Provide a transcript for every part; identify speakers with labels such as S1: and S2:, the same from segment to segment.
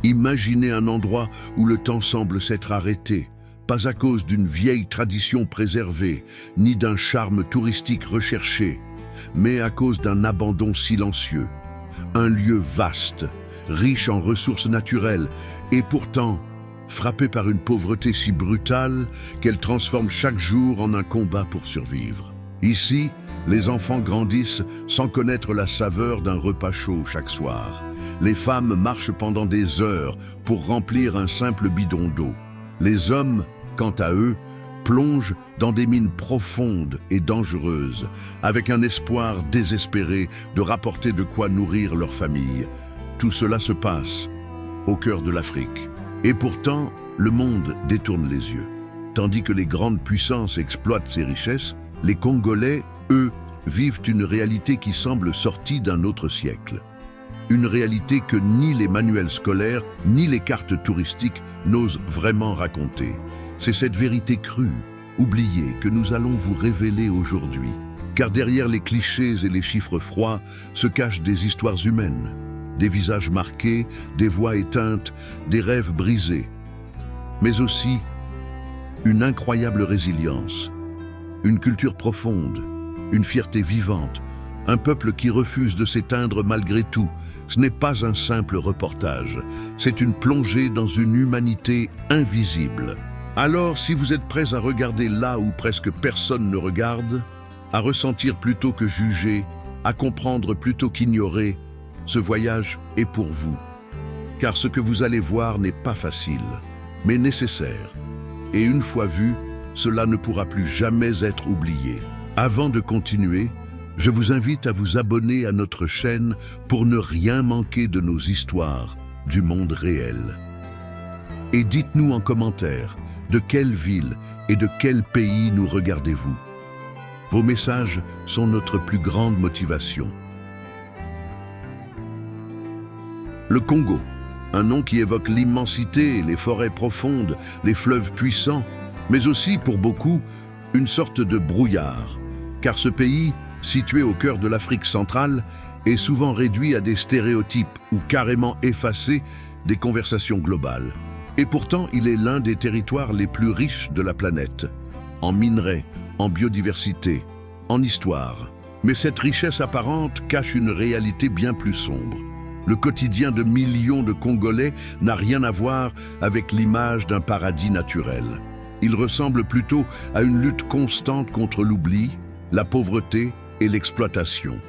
S1: Imaginez un endroit où le temps semble s'être arrêté, pas à cause d'une vieille tradition préservée, ni d'un charme touristique recherché, mais à cause d'un abandon silencieux. Un lieu vaste, riche en ressources naturelles, et pourtant frappé par une pauvreté si brutale qu'elle transforme chaque jour en un combat pour survivre. Ici, les enfants grandissent sans connaître la saveur d'un repas chaud chaque soir. Les femmes marchent pendant des heures pour remplir un simple bidon d'eau. Les hommes, quant à eux, plongent dans des mines profondes et dangereuses, avec un espoir désespéré de rapporter de quoi nourrir leur famille. Tout cela se passe au cœur de l'Afrique. Et pourtant, le monde détourne les yeux. Tandis que les grandes puissances exploitent ces richesses, les Congolais, eux, vivent une réalité qui semble sortie d'un autre siècle. Une réalité que ni les manuels scolaires, ni les cartes touristiques n'osent vraiment raconter. C'est cette vérité crue, oubliée, que nous allons vous révéler aujourd'hui. Car derrière les clichés et les chiffres froids se cachent des histoires humaines, des visages marqués, des voix éteintes, des rêves brisés. Mais aussi une incroyable résilience, une culture profonde, une fierté vivante, un peuple qui refuse de s'éteindre malgré tout. Ce n'est pas un simple reportage, c'est une plongée dans une humanité invisible. Alors, si vous êtes prêts à regarder là où presque personne ne regarde, à ressentir plutôt que juger, à comprendre plutôt qu'ignorer, ce voyage est pour vous. Car ce que vous allez voir n'est pas facile, mais nécessaire. Et une fois vu, cela ne pourra plus jamais être oublié. Avant de continuer, je vous invite à vous abonner à notre chaîne pour ne rien manquer de nos histoires du monde réel. Et dites-nous en commentaire de quelle ville et de quel pays nous regardez-vous. Vos messages sont notre plus grande motivation. Le Congo, un nom qui évoque l'immensité, les forêts profondes, les fleuves puissants, mais aussi pour beaucoup une sorte de brouillard, car ce pays, situé au cœur de l'Afrique centrale, est souvent réduit à des stéréotypes ou carrément effacé des conversations globales. Et pourtant, il est l'un des territoires les plus riches de la planète, en minerais, en biodiversité, en histoire. Mais cette richesse apparente cache une réalité bien plus sombre. Le quotidien de millions de Congolais n'a rien à voir avec l'image d'un paradis naturel. Il ressemble plutôt à une lutte constante contre l'oubli, la pauvreté et l'exploitation.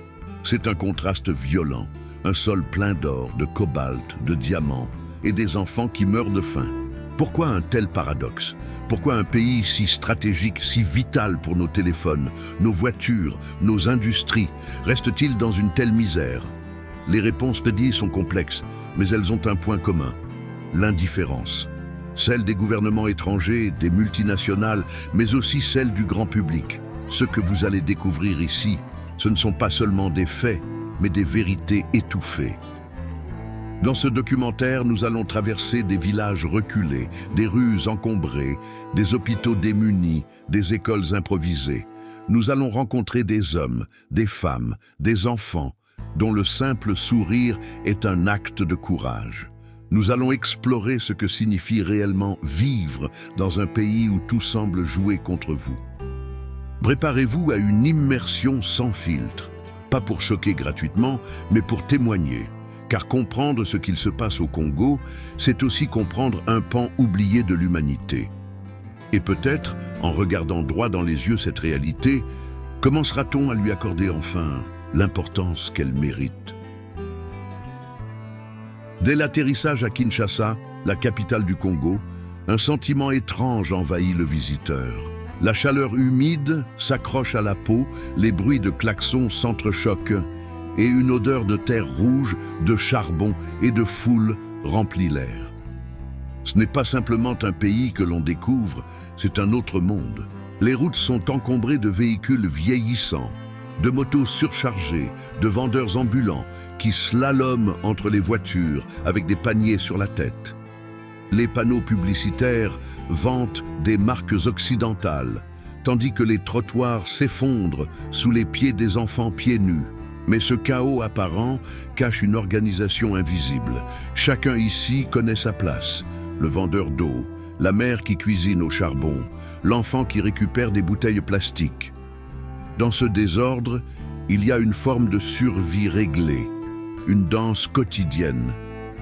S1: C'est un contraste violent, un sol plein d'or, de cobalt, de diamants et des enfants qui meurent de faim. Pourquoi un tel paradoxe? Pourquoi un pays si stratégique, si vital pour nos téléphones, nos voitures, nos industries, reste-t-il dans une telle misère? Les réponses prédites sont complexes, mais elles ont un point commun, l'indifférence. Celle des gouvernements étrangers, des multinationales, mais aussi celle du grand public. Ce que vous allez découvrir ici, ce ne sont pas seulement des faits, mais des vérités étouffées. Dans ce documentaire, nous allons traverser des villages reculés, des rues encombrées, des hôpitaux démunis, des écoles improvisées. Nous allons rencontrer des hommes, des femmes, des enfants, dont le simple sourire est un acte de courage. Nous allons explorer ce que signifie réellement vivre dans un pays où tout semble jouer contre vous. Préparez-vous à une immersion sans filtre, pas pour choquer gratuitement, mais pour témoigner. Car comprendre ce qu'il se passe au Congo, c'est aussi comprendre un pan oublié de l'humanité. Et peut-être, en regardant droit dans les yeux cette réalité, commencera-t-on à lui accorder enfin l'importance qu'elle mérite. Dès l'atterrissage à Kinshasa, la capitale du Congo, un sentiment étrange envahit le visiteur. La chaleur humide s'accroche à la peau, les bruits de klaxons s'entrechoquent et une odeur de terre rouge, de charbon et de foule remplit l'air. Ce n'est pas simplement un pays que l'on découvre, c'est un autre monde. Les routes sont encombrées de véhicules vieillissants, de motos surchargées, de vendeurs ambulants qui slaloment entre les voitures avec des paniers sur la tête. Les panneaux publicitaires vantent des marques occidentales, tandis que les trottoirs s'effondrent sous les pieds des enfants pieds nus. Mais ce chaos apparent cache une organisation invisible. Chacun ici connaît sa place. Le vendeur d'eau, la mère qui cuisine au charbon, l'enfant qui récupère des bouteilles plastiques. Dans ce désordre, il y a une forme de survie réglée, une danse quotidienne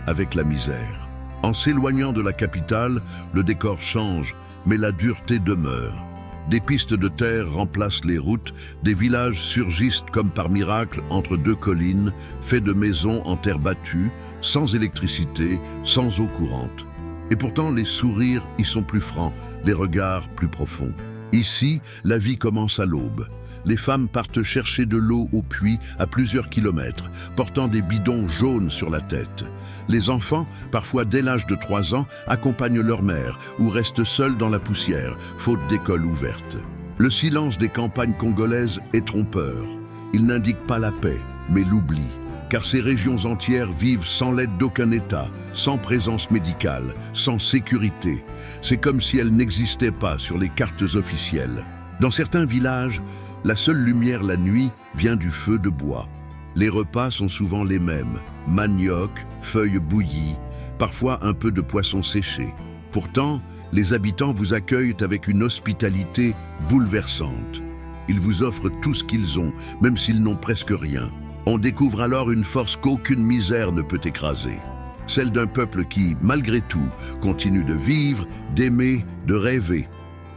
S1: avec la misère. En s'éloignant de la capitale, le décor change, mais la dureté demeure. Des pistes de terre remplacent les routes, des villages surgissent comme par miracle entre deux collines, faits de maisons en terre battue, sans électricité, sans eau courante. Et pourtant, les sourires y sont plus francs, les regards plus profonds. Ici, la vie commence à l'aube. Les femmes partent chercher de l'eau au puits à plusieurs kilomètres, portant des bidons jaunes sur la tête. Les enfants, parfois dès l'âge de 3 ans, accompagnent leur mère ou restent seuls dans la poussière, faute d'école ouverte. Le silence des campagnes congolaises est trompeur. Il n'indique pas la paix, mais l'oubli. Car ces régions entières vivent sans l'aide d'aucun État, sans présence médicale, sans sécurité. C'est comme si elles n'existaient pas sur les cartes officielles. Dans certains villages, la seule lumière la nuit vient du feu de bois. Les repas sont souvent les mêmes, manioc, feuilles bouillies, parfois un peu de poisson séché. Pourtant, les habitants vous accueillent avec une hospitalité bouleversante. Ils vous offrent tout ce qu'ils ont, même s'ils n'ont presque rien. On découvre alors une force qu'aucune misère ne peut écraser. Celle d'un peuple qui, malgré tout, continue de vivre, d'aimer, de rêver.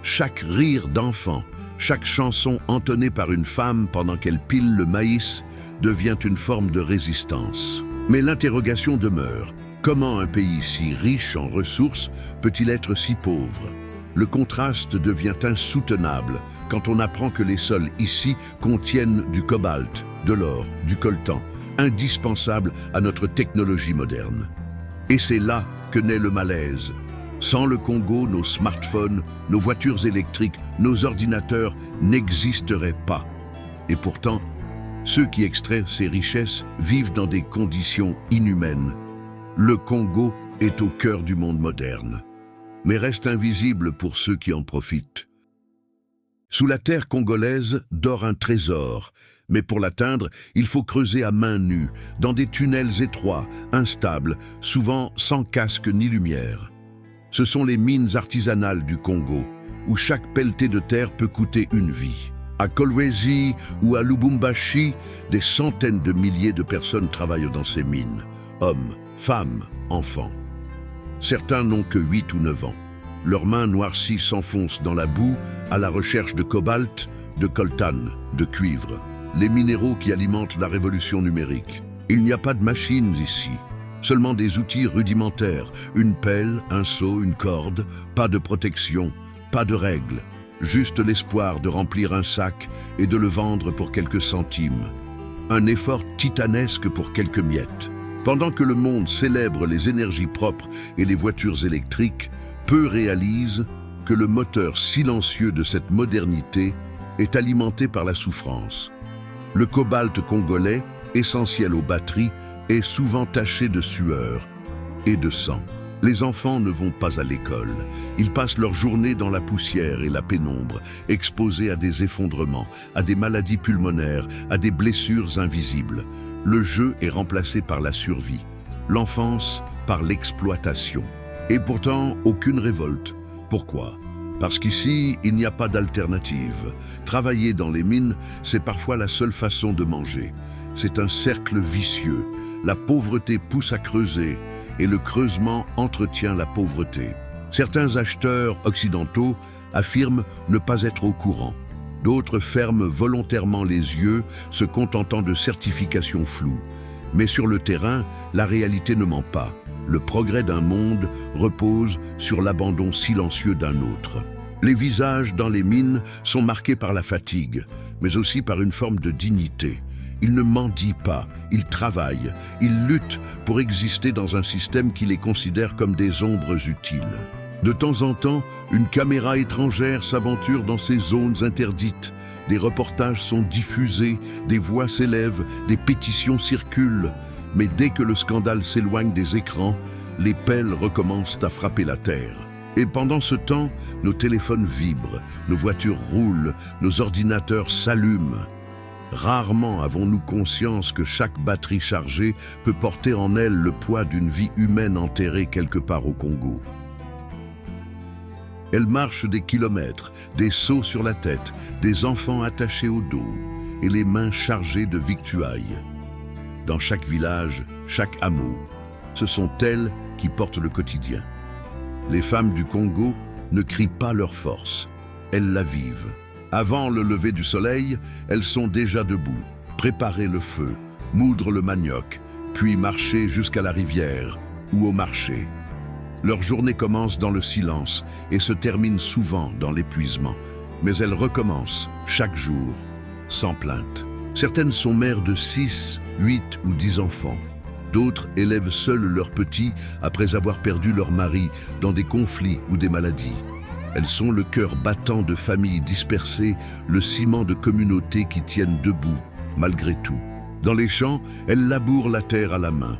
S1: Chaque rire d'enfant, chaque chanson entonnée par une femme pendant qu'elle pile le maïs devient une forme de résistance. Mais l'interrogation demeure. Comment un pays si riche en ressources peut-il être si pauvre? Le contraste devient insoutenable quand on apprend que les sols ici contiennent du cobalt, de l'or, du coltan, indispensables à notre technologie moderne. Et c'est là que naît le malaise. Sans le Congo, nos smartphones, nos voitures électriques, nos ordinateurs n'existeraient pas. Et pourtant, ceux qui extraient ces richesses vivent dans des conditions inhumaines. Le Congo est au cœur du monde moderne, mais reste invisible pour ceux qui en profitent. Sous la terre congolaise dort un trésor, mais pour l'atteindre, il faut creuser à main nue, dans des tunnels étroits, instables, souvent sans casque ni lumière. Ce sont les mines artisanales du Congo, où chaque pelletée de terre peut coûter une vie. À Kolwezi ou à Lubumbashi, des centaines de milliers de personnes travaillent dans ces mines. Hommes, femmes, enfants. Certains n'ont que 8 ou 9 ans. Leurs mains noircies s'enfoncent dans la boue à la recherche de cobalt, de coltan, de cuivre. Les minéraux qui alimentent la révolution numérique. Il n'y a pas de machines ici. Seulement des outils rudimentaires, une pelle, un seau, une corde, pas de protection, pas de règles, juste l'espoir de remplir un sac et de le vendre pour quelques centimes. Un effort titanesque pour quelques miettes. Pendant que le monde célèbre les énergies propres et les voitures électriques, peu réalisent que le moteur silencieux de cette modernité est alimenté par la souffrance. Le cobalt congolais, essentiel aux batteries, est souvent taché de sueur et de sang. Les enfants ne vont pas à l'école. Ils passent leur journée dans la poussière et la pénombre, exposés à des effondrements, à des maladies pulmonaires, à des blessures invisibles. Le jeu est remplacé par la survie, l'enfance par l'exploitation. Et pourtant, aucune révolte. Pourquoi ? Parce qu'ici, il n'y a pas d'alternative. Travailler dans les mines, c'est parfois la seule façon de manger. C'est un cercle vicieux. La pauvreté pousse à creuser et le creusement entretient la pauvreté. Certains acheteurs occidentaux affirment ne pas être au courant. D'autres ferment volontairement les yeux, se contentant de certifications floues. Mais sur le terrain, la réalité ne ment pas. Le progrès d'un monde repose sur l'abandon silencieux d'un autre. Les visages dans les mines sont marqués par la fatigue, mais aussi par une forme de dignité. Ils ne mendient pas, ils travaillent, ils luttent pour exister dans un système qui les considère comme des ombres utiles. De temps en temps, une caméra étrangère s'aventure dans ces zones interdites. Des reportages sont diffusés, des voix s'élèvent, des pétitions circulent. Mais dès que le scandale s'éloigne des écrans, les pelles recommencent à frapper la terre. Et pendant ce temps, nos téléphones vibrent, nos voitures roulent, nos ordinateurs s'allument. Rarement avons-nous conscience que chaque batterie chargée peut porter en elle le poids d'une vie humaine enterrée quelque part au Congo. Elles marchent des kilomètres, des seaux sur la tête, des enfants attachés au dos et les mains chargées de victuailles. Dans chaque village, chaque hameau, ce sont elles qui portent le quotidien. Les femmes du Congo ne crient pas leur force, elles la vivent. Avant le lever du soleil, elles sont déjà debout, préparer le feu, moudre le manioc, puis marcher jusqu'à la rivière ou au marché. Leur journée commence dans le silence et se termine souvent dans l'épuisement, mais elles recommencent chaque jour, sans plainte. Certaines sont mères de 6, 8 ou 10 enfants. D'autres élèvent seules leurs petits après avoir perdu leur mari dans des conflits ou des maladies. Elles sont le cœur battant de familles dispersées, le ciment de communautés qui tiennent debout, malgré tout. Dans les champs, elles labourent la terre à la main.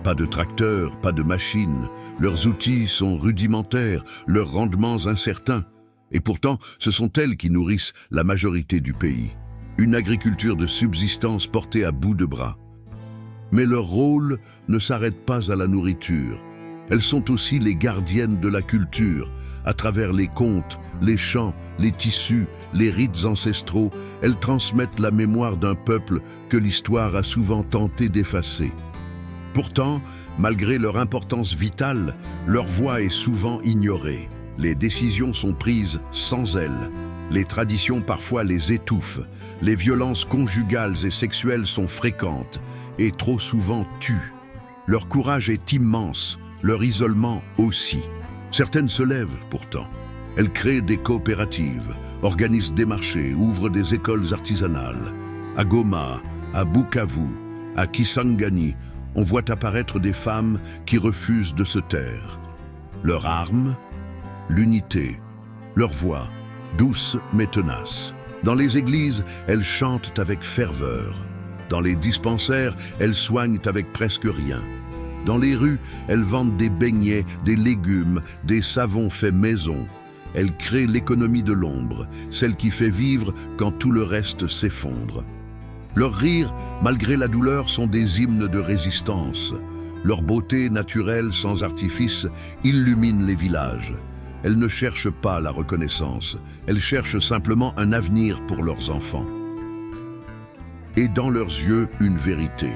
S1: Pas de tracteurs, pas de machines. Leurs outils sont rudimentaires, leurs rendements incertains. Et pourtant, ce sont elles qui nourrissent la majorité du pays. Une agriculture de subsistance portée à bout de bras. Mais leur rôle ne s'arrête pas à la nourriture. Elles sont aussi les gardiennes de la culture. À travers les contes, les chants, les tissus, les rites ancestraux, elles transmettent la mémoire d'un peuple que l'histoire a souvent tenté d'effacer. Pourtant, malgré leur importance vitale, leur voix est souvent ignorée. Les décisions sont prises sans elles. Les traditions parfois les étouffent. Les violences conjugales et sexuelles sont fréquentes et trop souvent tuent. Leur courage est immense, leur isolement aussi. Certaines se lèvent pourtant. Elles créent des coopératives, organisent des marchés, ouvrent des écoles artisanales. À Goma, à Bukavu, à Kisangani, on voit apparaître des femmes qui refusent de se taire. Leur arme, l'unité. Leur voix, douce mais tenace. Dans les églises, elles chantent avec ferveur. Dans les dispensaires, elles soignent avec presque rien. Dans les rues, elles vendent des beignets, des légumes, des savons faits maison. Elles créent l'économie de l'ombre, celle qui fait vivre quand tout le reste s'effondre. Leurs rires, malgré la douleur, sont des hymnes de résistance. Leur beauté naturelle, sans artifice, illumine les villages. Elles ne cherchent pas la reconnaissance, elles cherchent simplement un avenir pour leurs enfants. Et dans leurs yeux, une vérité.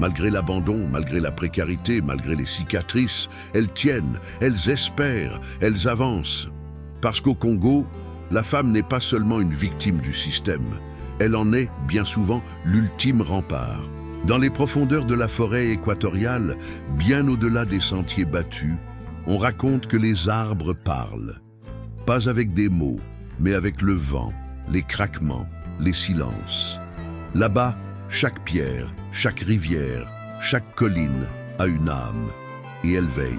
S1: Malgré l'abandon, malgré la précarité, malgré les cicatrices, elles tiennent, elles espèrent, elles avancent. Parce qu'au Congo, la femme n'est pas seulement une victime du système, elle en est, bien souvent, l'ultime rempart. Dans les profondeurs de la forêt équatoriale, bien au-delà des sentiers battus, on raconte que les arbres parlent. Pas avec des mots, mais avec le vent, les craquements, les silences. Là-bas, chaque pierre, chaque rivière, chaque colline a une âme, et elle veille.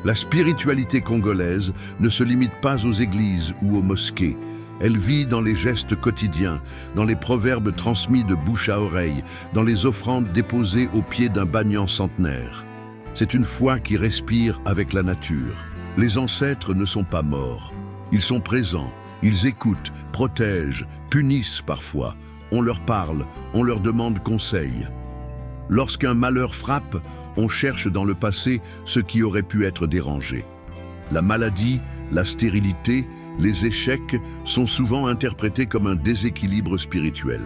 S1: La spiritualité congolaise ne se limite pas aux églises ou aux mosquées. Elle vit dans les gestes quotidiens, dans les proverbes transmis de bouche à oreille, dans les offrandes déposées au pied d'un banyan centenaire. C'est une foi qui respire avec la nature. Les ancêtres ne sont pas morts. Ils sont présents, ils écoutent, protègent, punissent parfois. On leur parle, on leur demande conseil. Lorsqu'un malheur frappe, on cherche dans le passé ce qui aurait pu être dérangé. La maladie, la stérilité, les échecs sont souvent interprétés comme un déséquilibre spirituel.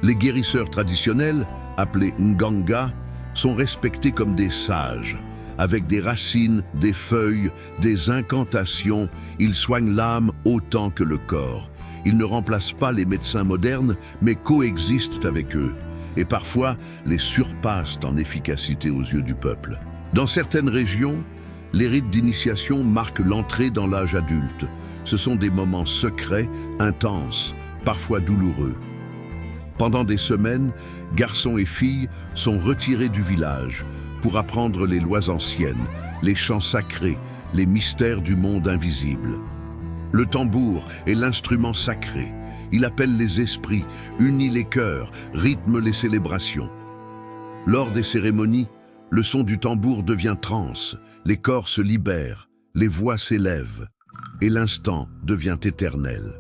S1: Les guérisseurs traditionnels, appelés Nganga, sont respectés comme des sages. Avec des racines, des feuilles, des incantations, ils soignent l'âme autant que le corps. Ils ne remplacent pas les médecins modernes, mais coexistent avec eux, et parfois les surpassent en efficacité aux yeux du peuple. Dans certaines régions, les rites d'initiation marquent l'entrée dans l'âge adulte. Ce sont des moments secrets, intenses, parfois douloureux. Pendant des semaines, garçons et filles sont retirés du village pour apprendre les lois anciennes, les chants sacrés, les mystères du monde invisible. Le tambour est l'instrument sacré. Il appelle les esprits, unit les cœurs, rythme les célébrations. Lors des cérémonies, le son du tambour devient transe, les corps se libèrent, les voix s'élèvent, et l'instant devient éternel.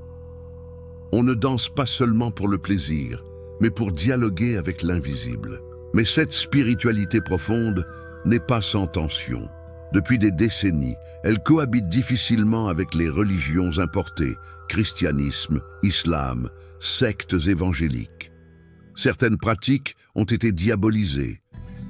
S1: On ne danse pas seulement pour le plaisir, mais pour dialoguer avec l'invisible. Mais cette spiritualité profonde n'est pas sans tension. Depuis des décennies, elle cohabite difficilement avec les religions importées, christianisme, islam, sectes évangéliques. Certaines pratiques ont été diabolisées,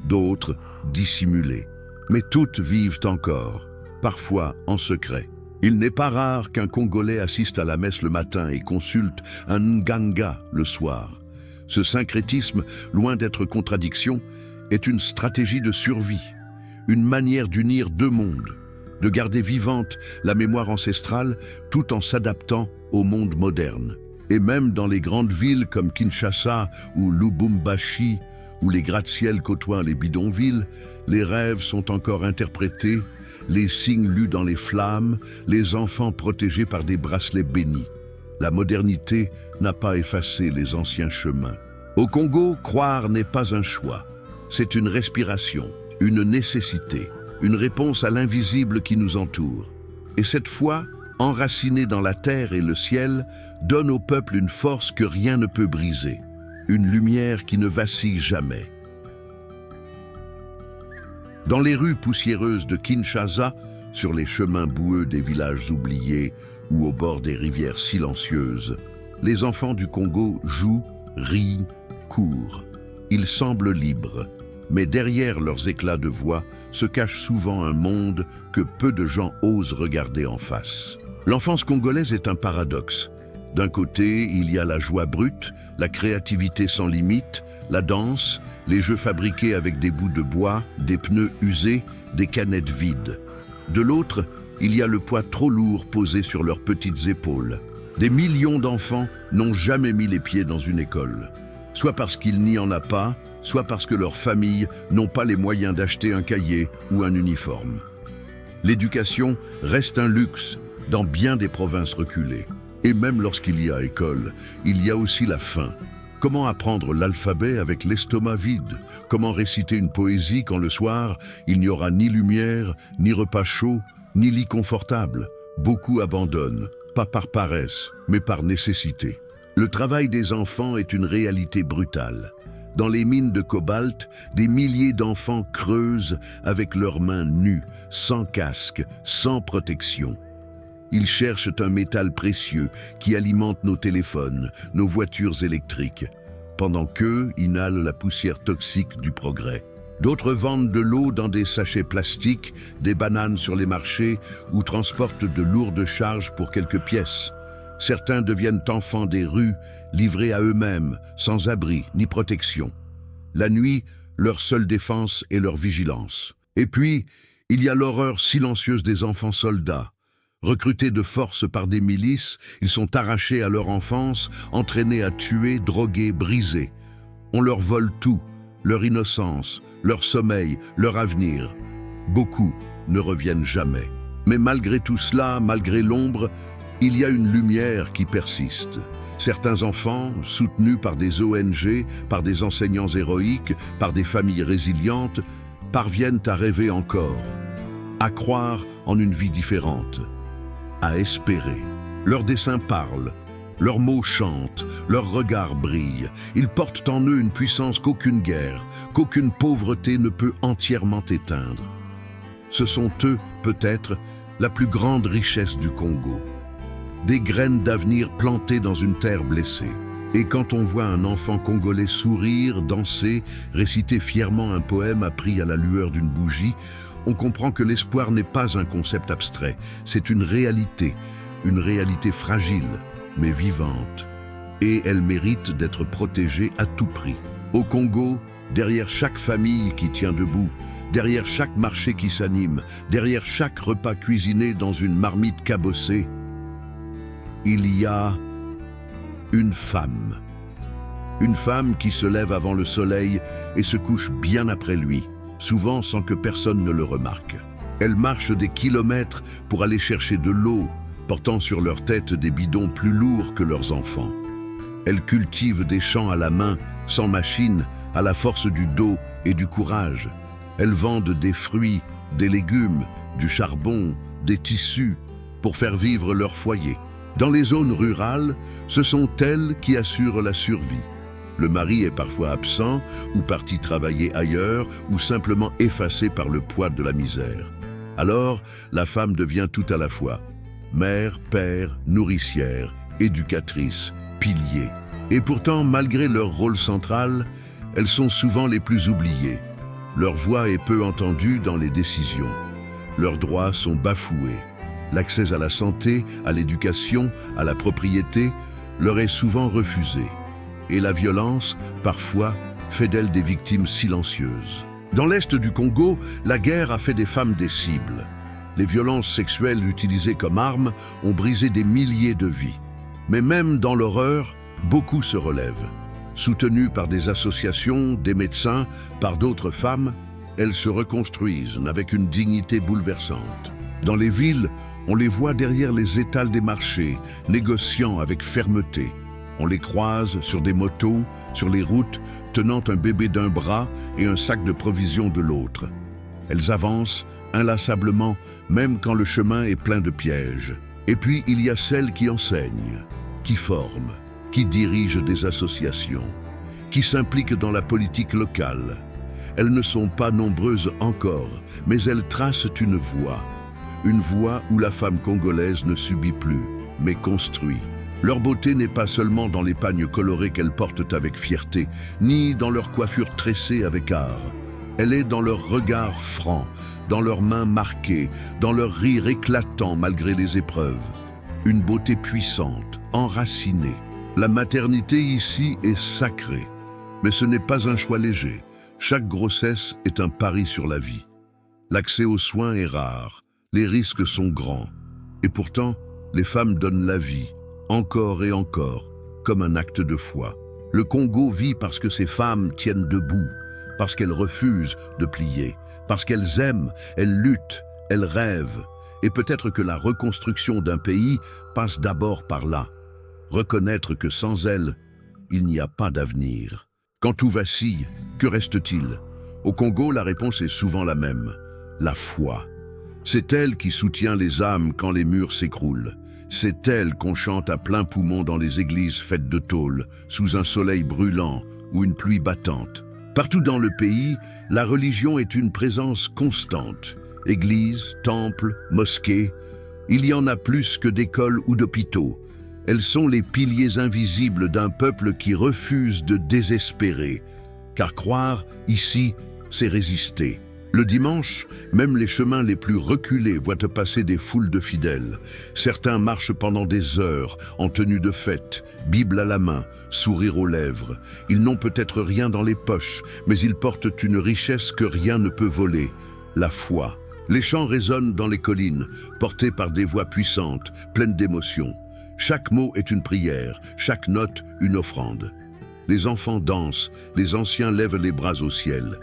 S1: d'autres dissimulées. Mais toutes vivent encore, parfois en secret. Il n'est pas rare qu'un Congolais assiste à la messe le matin et consulte un nganga le soir. Ce syncrétisme, loin d'être contradiction, est une stratégie de survie, une manière d'unir deux mondes, de garder vivante la mémoire ancestrale tout en s'adaptant au monde moderne. Et même dans les grandes villes comme Kinshasa ou Lubumbashi, où les gratte-ciel côtoient les bidonvilles, les rêves sont encore interprétés, les signes lus dans les flammes, les enfants protégés par des bracelets bénis. La modernité n'a pas effacé les anciens chemins. Au Congo, croire n'est pas un choix. C'est une respiration, une nécessité, une réponse à l'invisible qui nous entoure. Et cette foi, enracinée dans la terre et le ciel, donne au peuple une force que rien ne peut briser, une lumière qui ne vacille jamais. Dans les rues poussiéreuses de Kinshasa, sur les chemins boueux des villages oubliés ou au bord des rivières silencieuses, les enfants du Congo jouent, rient, courent. Ils semblent libres, mais derrière leurs éclats de voix se cache souvent un monde que peu de gens osent regarder en face. L'enfance congolaise est un paradoxe. D'un côté, il y a la joie brute, la créativité sans limite, la danse, les jeux fabriqués avec des bouts de bois, des pneus usés, des canettes vides. De l'autre, il y a le poids trop lourd posé sur leurs petites épaules. Des millions d'enfants n'ont jamais mis les pieds dans une école, soit parce qu'il n'y en a pas, soit parce que leurs familles n'ont pas les moyens d'acheter un cahier ou un uniforme. L'éducation reste un luxe dans bien des provinces reculées. Et même lorsqu'il y a école, il y a aussi la faim. Comment apprendre l'alphabet avec l'estomac vide? Comment réciter une poésie quand le soir, il n'y aura ni lumière, ni repas chaud, ni lit confortable? Beaucoup abandonnent, pas par paresse, mais par nécessité. Le travail des enfants est une réalité brutale. Dans les mines de cobalt, des milliers d'enfants creusent avec leurs mains nues, sans casque, sans protection. Ils cherchent un métal précieux qui alimente nos téléphones, nos voitures électriques, pendant qu'eux inhalent la poussière toxique du progrès. D'autres vendent de l'eau dans des sachets plastiques, des bananes sur les marchés ou transportent de lourdes charges pour quelques pièces. Certains deviennent enfants des rues, livrés à eux-mêmes, sans abri ni protection. La nuit, leur seule défense est leur vigilance. Et puis, il y a l'horreur silencieuse des enfants soldats. Recrutés de force par des milices, ils sont arrachés à leur enfance, entraînés à tuer, droguer, briser. On leur vole tout, leur innocence, leur sommeil, leur avenir. Beaucoup ne reviennent jamais. Mais malgré tout cela, malgré l'ombre, il y a une lumière qui persiste. Certains enfants, soutenus par des ONG, par des enseignants héroïques, par des familles résilientes, parviennent à rêver encore, à croire en une vie différente, à espérer. Leurs dessins parlent, leurs mots chantent, leurs regards brillent. Ils portent en eux une puissance qu'aucune guerre, qu'aucune pauvreté ne peut entièrement éteindre. Ce sont eux, peut-être, la plus grande richesse du Congo. Des graines d'avenir plantées dans une terre blessée. Et quand on voit un enfant congolais sourire, danser, réciter fièrement un poème appris à la lueur d'une bougie, on comprend que l'espoir n'est pas un concept abstrait, c'est une réalité fragile, mais vivante. Et elle mérite d'être protégée à tout prix. Au Congo, derrière chaque famille qui tient debout, derrière chaque marché qui s'anime, derrière chaque repas cuisiné dans une marmite cabossée, il y a une femme. Une femme qui se lève avant le soleil et se couche bien après lui, souvent sans que personne ne le remarque. Elle marche des kilomètres pour aller chercher de l'eau, portant sur leur tête des bidons plus lourds que leurs enfants. Elle cultive des champs à la main, sans machine, à la force du dos et du courage. Elles vendent des fruits, des légumes, du charbon, des tissus, pour faire vivre leur foyer. Dans les zones rurales, ce sont elles qui assurent la survie. Le mari est parfois absent, ou parti travailler ailleurs, ou simplement effacé par le poids de la misère. Alors, la femme devient tout à la fois mère, père, nourricière, éducatrice, pilier. Et pourtant, malgré leur rôle central, elles sont souvent les plus oubliées. Leur voix est peu entendue dans les décisions. Leurs droits sont bafoués. L'accès à la santé, à l'éducation, à la propriété leur est souvent refusé. Et la violence, parfois, fait d'elles des victimes silencieuses. Dans l'est du Congo, la guerre a fait des femmes des cibles. Les violences sexuelles utilisées comme armes ont brisé des milliers de vies. Mais même dans l'horreur, beaucoup se relèvent. Soutenues par des associations, des médecins, par d'autres femmes, elles se reconstruisent avec une dignité bouleversante. Dans les villes, on les voit derrière les étals des marchés, négociant avec fermeté. On les croise sur des motos, sur les routes, tenant un bébé d'un bras et un sac de provisions de l'autre. Elles avancent inlassablement, même quand le chemin est plein de pièges. Et puis, il y a celles qui enseignent, qui forment, qui dirigent des associations, qui s'impliquent dans la politique locale. Elles ne sont pas nombreuses encore, mais elles tracent une voie où la femme congolaise ne subit plus, mais construit. Leur beauté n'est pas seulement dans les pagnes colorées qu'elles portent avec fierté, ni dans leur coiffure tressée avec art. Elle est dans leur regard franc, dans leurs mains marquées, dans leur rire éclatant malgré les épreuves. Une beauté puissante, enracinée. La maternité ici est sacrée, mais ce n'est pas un choix léger. Chaque grossesse est un pari sur la vie. L'accès aux soins est rare, les risques sont grands. Et pourtant, les femmes donnent la vie, encore et encore, comme un acte de foi. Le Congo vit parce que ces femmes tiennent debout, parce qu'elles refusent de plier, parce qu'elles aiment, elles luttent, elles rêvent. Et peut-être que la reconstruction d'un pays passe d'abord par là. Reconnaître que sans elles, il n'y a pas d'avenir. Quand tout vacille, que reste-t-il? Au Congo, la réponse est souvent la même, la foi. C'est elle qui soutient les âmes quand les murs s'écroulent. C'est elle qu'on chante à plein poumon dans les églises faites de tôle, sous un soleil brûlant ou une pluie battante. Partout dans le pays, la religion est une présence constante. Églises, temples, mosquées, il y en a plus que d'écoles ou d'hôpitaux. Elles sont les piliers invisibles d'un peuple qui refuse de désespérer. Car croire, ici, c'est résister. Le dimanche, même les chemins les plus reculés voient passer des foules de fidèles. Certains marchent pendant des heures, en tenue de fête, Bible à la main, sourire aux lèvres. Ils n'ont peut-être rien dans les poches, mais ils portent une richesse que rien ne peut voler, la foi. Les chants résonnent dans les collines, portés par des voix puissantes, pleines d'émotion. Chaque mot est une prière, chaque note une offrande. Les enfants dansent, les anciens lèvent les bras au ciel.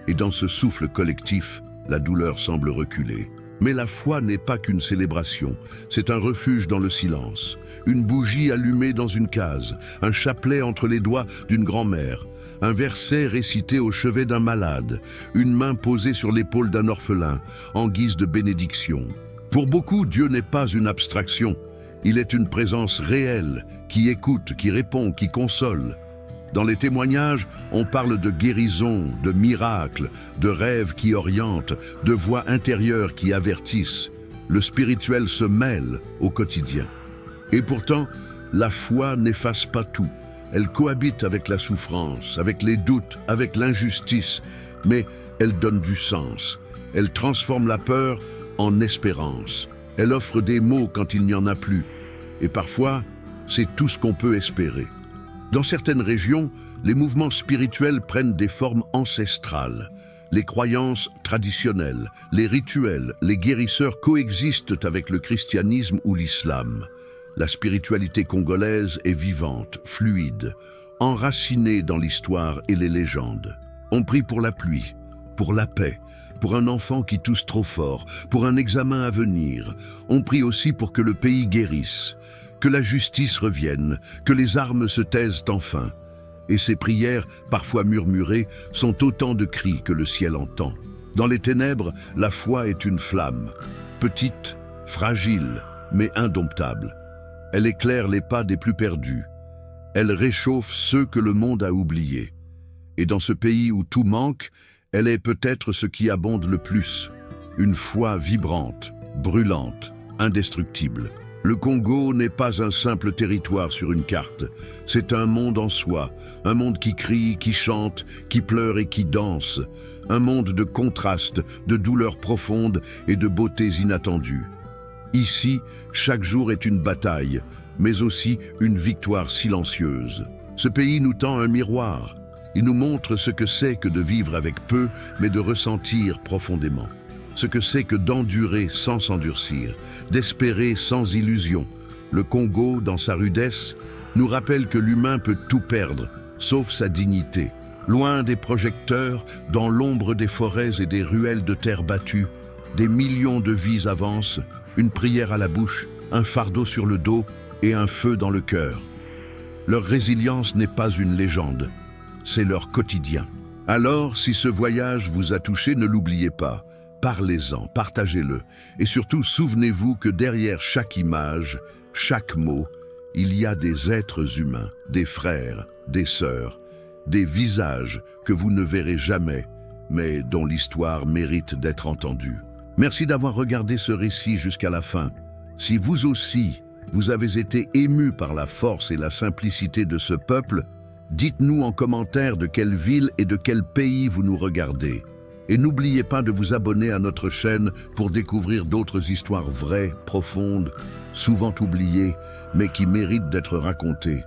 S1: Et dans ce souffle collectif, la douleur semble reculer. Mais la foi n'est pas qu'une célébration, c'est un refuge dans le silence. Une bougie allumée dans une case, un chapelet entre les doigts d'une grand-mère, un verset récité au chevet d'un malade, une main posée sur l'épaule d'un orphelin, en guise de bénédiction. Pour beaucoup, Dieu n'est pas une abstraction, il est une présence réelle, qui écoute, qui répond, qui console. Dans les témoignages, on parle de guérison, de miracles, de rêves qui orientent, de voix intérieures qui avertissent. Le spirituel se mêle au quotidien. Et pourtant, la foi n'efface pas tout. Elle cohabite avec la souffrance, avec les doutes, avec l'injustice, mais elle donne du sens. Elle transforme la peur en espérance. Elle offre des mots quand il n'y en a plus. Et parfois, c'est tout ce qu'on peut espérer. Dans certaines régions, les mouvements spirituels prennent des formes ancestrales. Les croyances traditionnelles, les rituels, les guérisseurs coexistent avec le christianisme ou l'islam. La spiritualité congolaise est vivante, fluide, enracinée dans l'histoire et les légendes. On prie pour la pluie, pour la paix, pour un enfant qui tousse trop fort, pour un examen à venir. On prie aussi pour que le pays guérisse, que la justice revienne, que les armes se taisent enfin. Et ces prières, parfois murmurées, sont autant de cris que le ciel entend. Dans les ténèbres, la foi est une flamme, petite, fragile, mais indomptable. Elle éclaire les pas des plus perdus. Elle réchauffe ceux que le monde a oubliés. Et dans ce pays où tout manque, elle est peut-être ce qui abonde le plus. Une foi vibrante, brûlante, indestructible. Le Congo n'est pas un simple territoire sur une carte. C'est un monde en soi, un monde qui crie, qui chante, qui pleure et qui danse. Un monde de contrastes, de douleurs profondes et de beautés inattendues. Ici, chaque jour est une bataille, mais aussi une victoire silencieuse. Ce pays nous tend un miroir. Il nous montre ce que c'est que de vivre avec peu, mais de ressentir profondément. Ce que c'est que d'endurer sans s'endurcir, d'espérer sans illusion. Le Congo, dans sa rudesse, nous rappelle que l'humain peut tout perdre, sauf sa dignité. Loin des projecteurs, dans l'ombre des forêts et des ruelles de terre battue, des millions de vies avancent, une prière à la bouche, un fardeau sur le dos et un feu dans le cœur. Leur résilience n'est pas une légende, c'est leur quotidien. Alors, si ce voyage vous a touché, ne l'oubliez pas. Parlez-en, partagez-le. Et surtout, souvenez-vous que derrière chaque image, chaque mot, il y a des êtres humains, des frères, des sœurs, des visages que vous ne verrez jamais, mais dont l'histoire mérite d'être entendue. Merci d'avoir regardé ce récit jusqu'à la fin. Si vous aussi, vous avez été ému par la force et la simplicité de ce peuple, dites-nous en commentaire de quelle ville et de quel pays vous nous regardez. Et n'oubliez pas de vous abonner à notre chaîne pour découvrir d'autres histoires vraies, profondes, souvent oubliées, mais qui méritent d'être racontées.